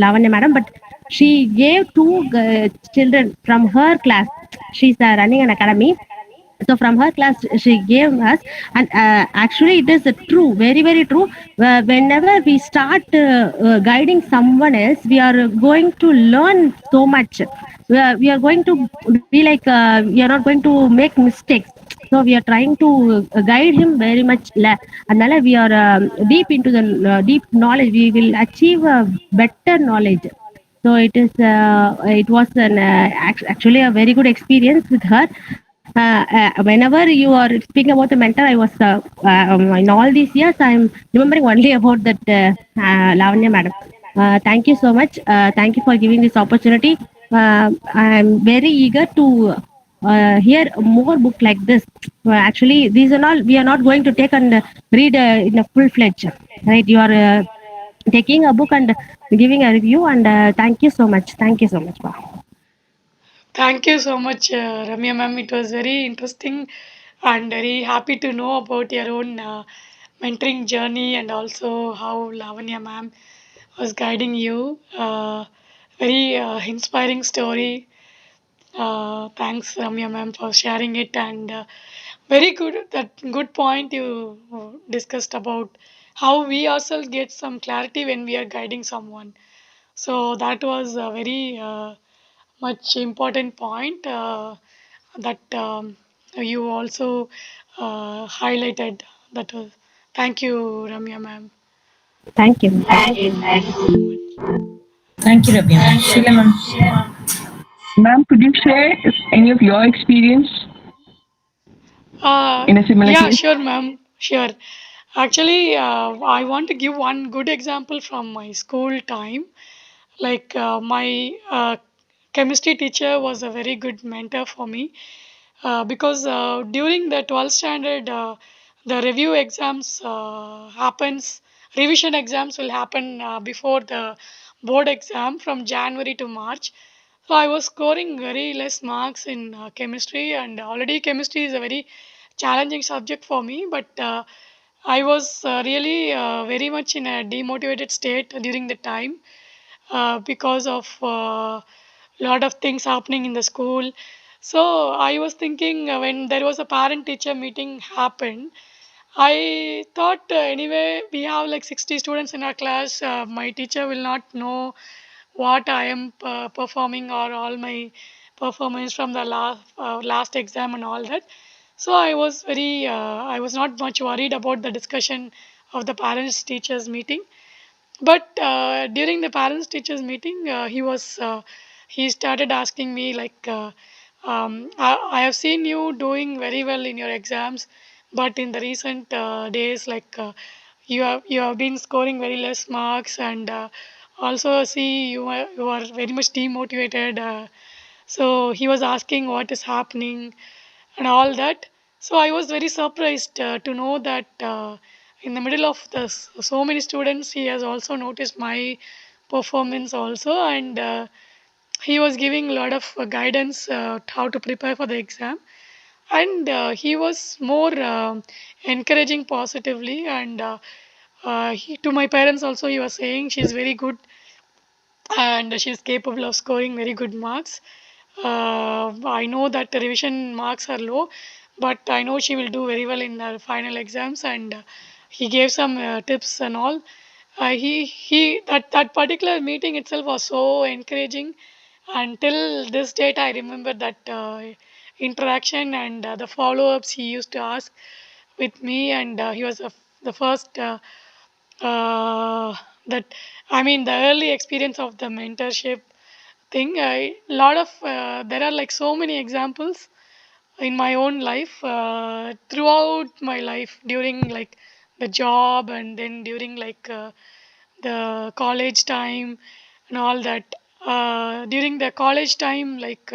Lavanya madam, but she gave two children from her class. She's running an academy. So from her class she gave us, and actually it is true, very very true. Whenever we start guiding someone else, we are going to learn so much. We are going to be like we are not going to make mistakes. So we are trying to guide him very much. Adnala we are deep into the deep knowledge. We will achieve a better knowledge. So it was actually a very good experience with her. Whenever you are speaking about the mentor, I was in all these years I'm remembering only about that Lavanya madam. Thank you so much. Thank you for giving this opportunity. I'm very eager to hear more book like this. Actually, these are all we are not going to take and read in a full fledged. Right, you are taking a book and giving a review. And thank you so much. Thank you so much. Wow. Thank you so much, Ramya ma'am. It was very interesting and very happy to know about your own mentoring journey and also how Lavanya ma'am was guiding you. Very inspiring story. Thanks, Ramya ma'am, for sharing it. And very good, that good point you discussed about how we ourselves get some clarity when we are guiding someone. So that was a very much important point that you also highlighted. That was thank you, Ramya ma'am. Thank you. Thank you. Thank you so much. Thank you, Ravi ma'am. Sheila ma'am. Ma'am, could you share any of your experience in a similar Yeah, case? sure, ma'am. Sure. Actually, I want to give one good example from my school time. Like my chemistry teacher was a very good mentor for me because during the 12th standard, the review exams happens. Revision exams will happen before the board exam from January to March. So I was scoring very less marks in chemistry, and already chemistry is a very challenging subject for me. But I was really very much in a demotivated state during the time because of lot of things happening in the school. So I was thinking when there was a parent teacher meeting happened, I thought anyway we have like 60 students in our class. My teacher will not know what I am performing or all my performance from the last exam and all that. So I was not much worried about the discussion of the parents teachers meeting. But during the parents teachers meeting, he started asking me like, I have seen you doing very well in your exams, but in the recent days, like you have been scoring very less marks, and also see you are very much demotivated. So he was asking what is happening and all that. So I was very surprised to know that in the middle of this, so many students, he has also noticed my performance also, and he was giving a lot of guidance how to prepare for the exam, and he was more encouraging positively, and to my parents also he was saying she's very good and she's capable of scoring very good marks. I know that the revision marks are low, but I know she will do very well in her final exams. And he gave some tips and all. He that particular meeting itself was so encouraging. Until this date, I remember that interaction and the follow-ups he used to ask with me, and he was the first. That I mean the early experience of the mentorship thing. I lot of there are like so many examples in my own life throughout my life during like the job and then during like the college time and all that. During the college time, like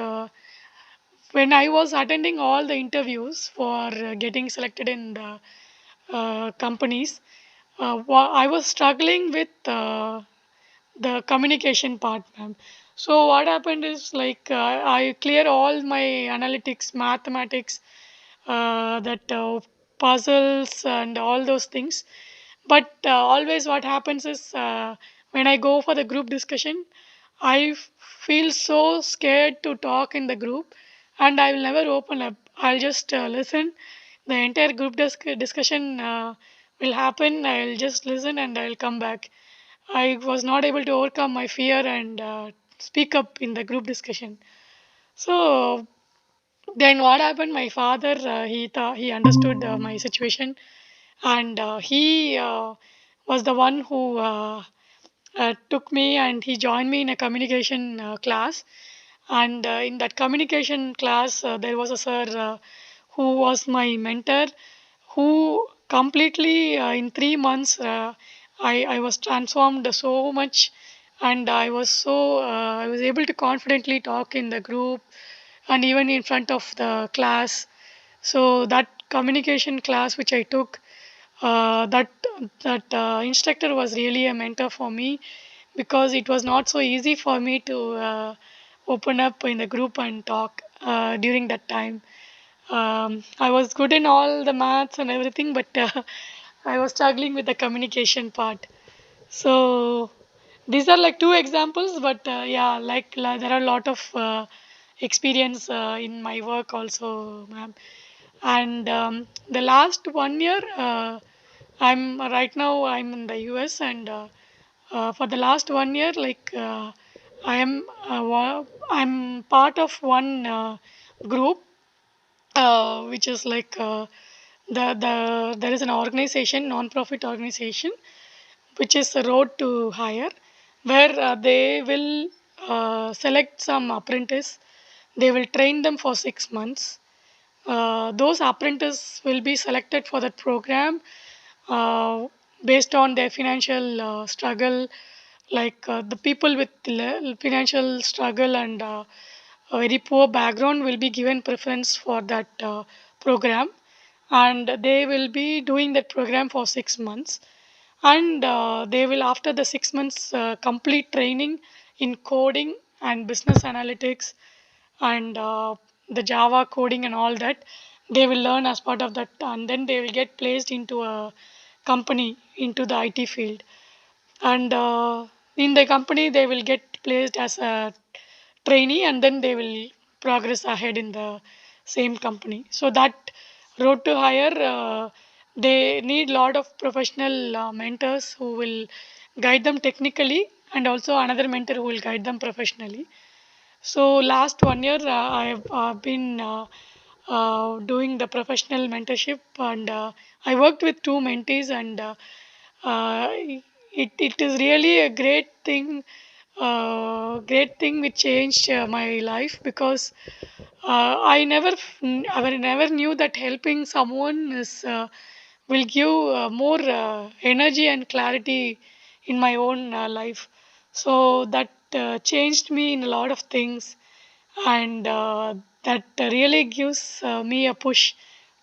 when I was attending all the interviews for getting selected in the companies, I was struggling with the communication part, ma'am. So what happened is like I clear all my analytics, mathematics, that puzzles and all those things. But always what happens is when I go for the group discussion, feel so scared to talk in the group, and I will never open up. I'll just listen. The entire discussion will happen. I'll just listen and I'll come back. I was not able to overcome my fear and speak up in the group discussion. So Then what happened? My father, he understood my situation, and he was the one who took me, and he joined me in a communication class. And in that communication class, there was a sir who was my mentor, who completely in 3 months I was transformed so much, and I was able to confidently talk in the group and even in front of the class. So that communication class which I took, that instructor was really a mentor for me, because it was not so easy for me to open up in the group and talk during that time. I was good in all the maths and everything, but I was struggling with the communication part. So these are like two examples, but yeah, there are a lot of experience in my work also, ma'am. And the last 1 year, I'm right now I'm in the US, and for the last 1 year, I'm part of one group, which is there is an organization, non-profit organization, which is the Road to Hire, where they will select some apprentice. They will train them for 6 months. Those apprentices will be selected for that program uh, based on their financial struggle. The people with financial struggle and a very poor background will be given preference for that program, and they will be doing that program for 6 months. And they will, after the 6 months, complete training in coding and business analytics and the Java coding and all that. They will learn as part of that, and then they will get placed into a company, into the IT field. And in the company, they will get placed as a trainee, and then they will progress ahead in the same company. So that road to hire, they need lot of professional mentors who will guide them technically, and also another mentor who will guide them professionally. So last 1 year, I have been doing the professional mentorship, and I worked with two mentees, and uh, it is really a great thing which changed my life, because I never knew that helping someone is will give more energy and clarity in my own life. So that changed me in a lot of things, and that really gives me a push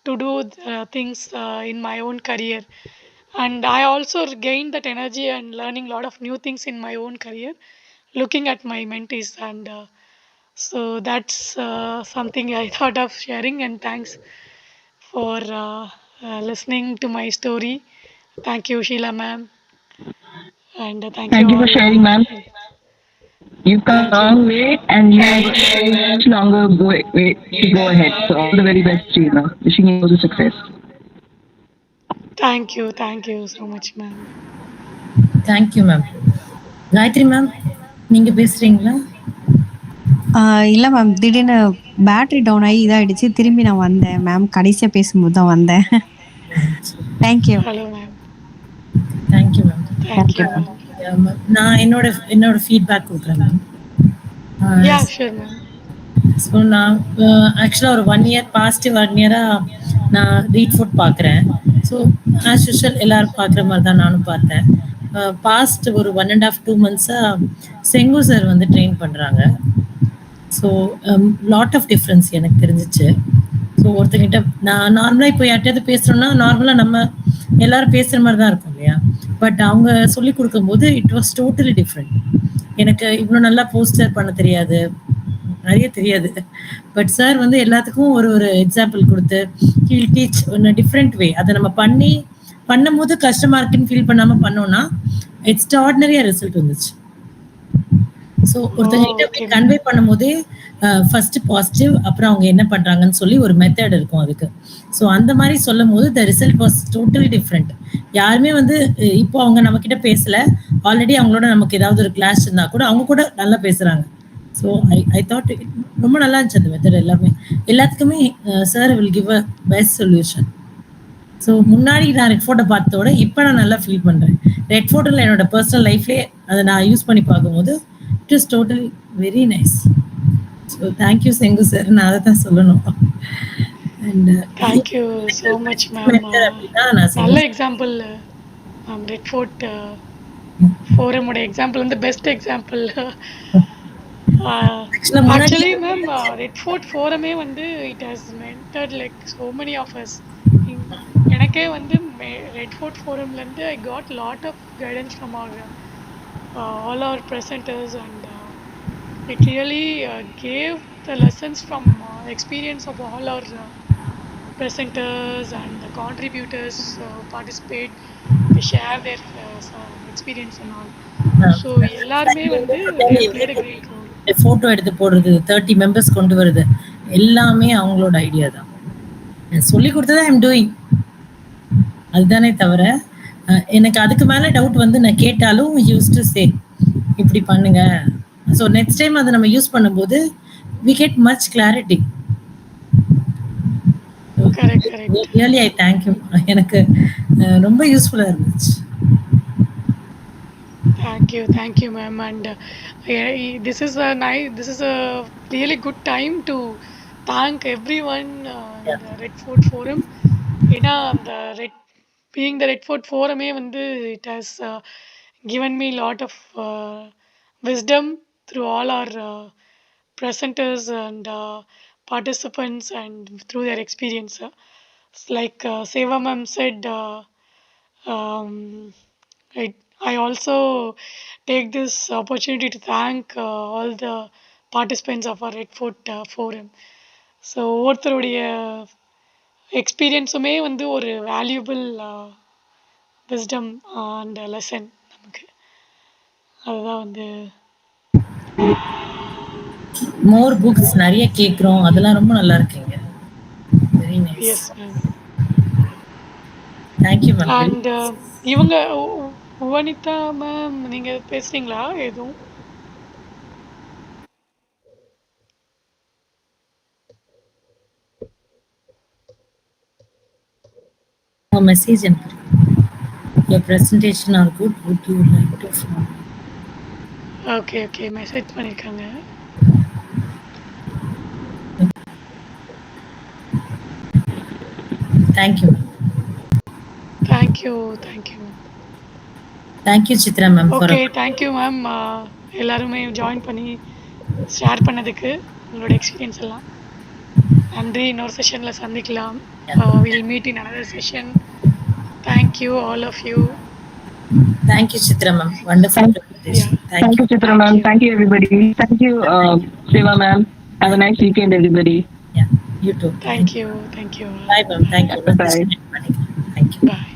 to do things in my own career. And I also gained that energy and learning a lot of new things in my own career, looking at my mentees. And so that's something I thought of sharing. And thanks for listening to my story. Thank you, Sheila ma'am, and thank you Thank you for all. sharing, ma'am. You've come a Thank you. long way and you have a much longer way to go ahead. So all the very best to you, ma'am. Wishing you all the success. Thank you. Thank you so much, ma'am. Thank you ma'am. Gayathri ma'am, நீங்க பேசுறீங்களா? இல்ல ma'am. திடீர்னு battery down ஆயி இதாயிடுச்சு. திரும்பி நான் வந்தேன் ma'am. கடைசியா பேசும்போது தான் வந்தேன். Thank you. Hello, ma'am. Thank you ma'am. Thank thank you you, ma'am. ma'am. நான் என்னோட ஃபீட்பேக் கொடுக்குறேன் ma'am. Yeah, sure, ma'am. So நான் ஆக்சுவலாக ஒரு 1 இயர் பாஸ்ட் 1 இயராக நான் ReadForte பார்க்குறேன். ஸோ ஆஸ் யூஷுவல் எல்லாரும் பார்க்குற மாதிரி தான் நானும் பார்த்தேன். பாஸ்ட் ஒரு 1.5 2 மந்த்ஸாக செங்கு சார் வந்து ட்ரெயின் பண்ணுறாங்க. ஸோ லாட் ஆஃப் டிஃப்ரென்ஸ் எனக்கு தெரிஞ்சிச்சு. ஸோ ஒருத்தங்கிட்ட நான் நார்மலாக இப்போ யார்கிட்டயாவது பேசுகிறோன்னா நார்மலாக நம்ம எல்லாரும் பேசுகிற மாதிரி தான் இருக்கும் இல்லையா? பட் அவங்க சொல்லி கொடுக்கும்போது இட் வாஸ் டோட்டலி டிஃப்ரெண்ட். எனக்கு இவ்வளோ நல்லா போஸ்டர் பண்ண தெரியாது, நிறைய தெரியாது. பட் சார் வந்து எல்லாத்துக்கும் ஒரு ஒரு எக்ஸாம்பிள் கொடுத்து he will teach in a different way. அதை நம்ம பண்ணும்போது கஷ்டமாக இருக்குன்னு ஃபீல் பண்ணாமல் பண்ணோன்னா எக்ஸ்ட்ராடினரியாக ரிசல்ட் வந்துச்சு. ஸோ ஒருத்தவங்ககிட்ட Okay, ma'am. கன்வே பண்ணும்போதே ஃபர்ஸ்ட் பாசிட்டிவ், அப்புறம் அவங்க என்ன பண்றாங்கன்னு சொல்லி ஒரு மெத்தட் இருக்கும் அதுக்கு. ஸோ அந்த மாதிரி சொல்லும் போது the result was totally different. யாருமே வந்து இப்போ அவங்க நம்ம கிட்ட பேசல, ஆல்ரெடி அவங்களோட நமக்கு ஏதாவது ஒரு கிளாஸ் இருந்தா கூட அவங்க கூட நல்லா பேசுறாங்க. ஸோ ஐ தாட் ரொம்ப நல்லா இருந்துச்சு அந்த மெத்தட் எல்லாமே. எல்லாத்துக்குமே sir will give a best solution. So முன்னாடி நான் ரெட்ஃபோர்ட்டை பார்த்ததோட இப்போ நான் நல்லா ஃபீல் பண்ணுறேன். ரெட்ஃபோர்ட்டில் என்னோட பர்சனல் லைஃப்லேயே அதை நான் யூஸ் பண்ணி பார்க்கும்போது it is totally very nice. So thank you செங்கு சார், நான் அதை தான் சொல்லணும். And thank you so much ma'am. அப்படின்னா நான் நல்ல செங்கு எக்ஸாம்பிள் மேம். ரெட் ஃபோர்ட் ஃபோரமோட எக்ஸாம்பிள் வந்து பெஸ்ட் எக்ஸாம்பிள். ஆக்சுவலாக முன்னாடி ஆக்சுவலி மேம் ரெட் ஃபோர்ட் ஃபோரமே வந்து it has mentored like so many of us. எனக்கே வந்து ரெட் ஃபோர்ட் ஃபோரம்லேருந்து I got lot of guidance from our all our presenters and it really gave the lessons from experience of all our presenters and the contributors participate. They share their experience and all. So எல்லாருமே வந்து they played a great role. Photo எடுத்து போடுறது, 30 members கொண்டு வருது, எல்லாமே அவங்களோட idea தான். சொல்லி கொடுத்ததை ஐம் டூயிங், அதுதானே தவிர எனக்கு அதுக்கு மேலே டவுட் வந்து நான் கேட்டாலும் யூஸ் டு சே இப்படி பண்ணுங்க. ஸோ நெக்ஸ்ட் டைம் அதை நம்ம யூஸ் பண்ணும்போது we get much clarity. Correct, correct. Really I thank you. எனக்கு ரொம்ப யூஸ்ஃபுல்லாக இருந்துச்சு. Thank you, ma'am. And this is a really good time to thank everyone in the Red Fort Forum. ஏன்னா அந்த being the Red Fort Forum வந்து it has given me lot of wisdom through all our presenters and participants and through their experience. Like Seva ma'am said, um, I also take this opportunity to thank all the participants of our Red Fort Forum. So ஒவ்வொருத்தருடைய எக்ஸ்பீரியன்ஸுமே வந்து ஒரு valuable wisdom and lesson நமக்கு. அதுதான் வந்து மோர் books நிறைய கேட்குறோம், அதெல்லாம் ரொம்ப நல்லா இருக்குங்க. Very nice. Yes ma'am. Thank you ma'am. And இவங்க வனிதா மேம் நீங்கள் பேசுகிறீங்களா எதுவும்? மெசேஜ் அனுப்புறேன். Your presentation are good. Would you like to follow? Okay okay, message பண்ணியிருக்காங்க. Thank you. Thank you thank you. Thank you Chitra ma'am. Okay, thank you ma'am. எல்லாருமே ஜாயின் பண்ணி ஷேர் பண்ணதுக்கு உங்களோட எக்ஸ்பீரியன்ஸ் எல்லாம் நன்றி. இன்னொரு செஷனில் சந்திக்கலாம். Will meet in another session. Thank you all of you. Thank you Chitra ma'am. Wonderful presentation. Yeah. Thank you Chitra ma'am. Thank you everybody. Thank you Shiva ma'am. Have a nice weekend everybody. Yeah, you too. Thank you. Thank you. Bye ma'am. Thank you. Bye. Thank you. Bye.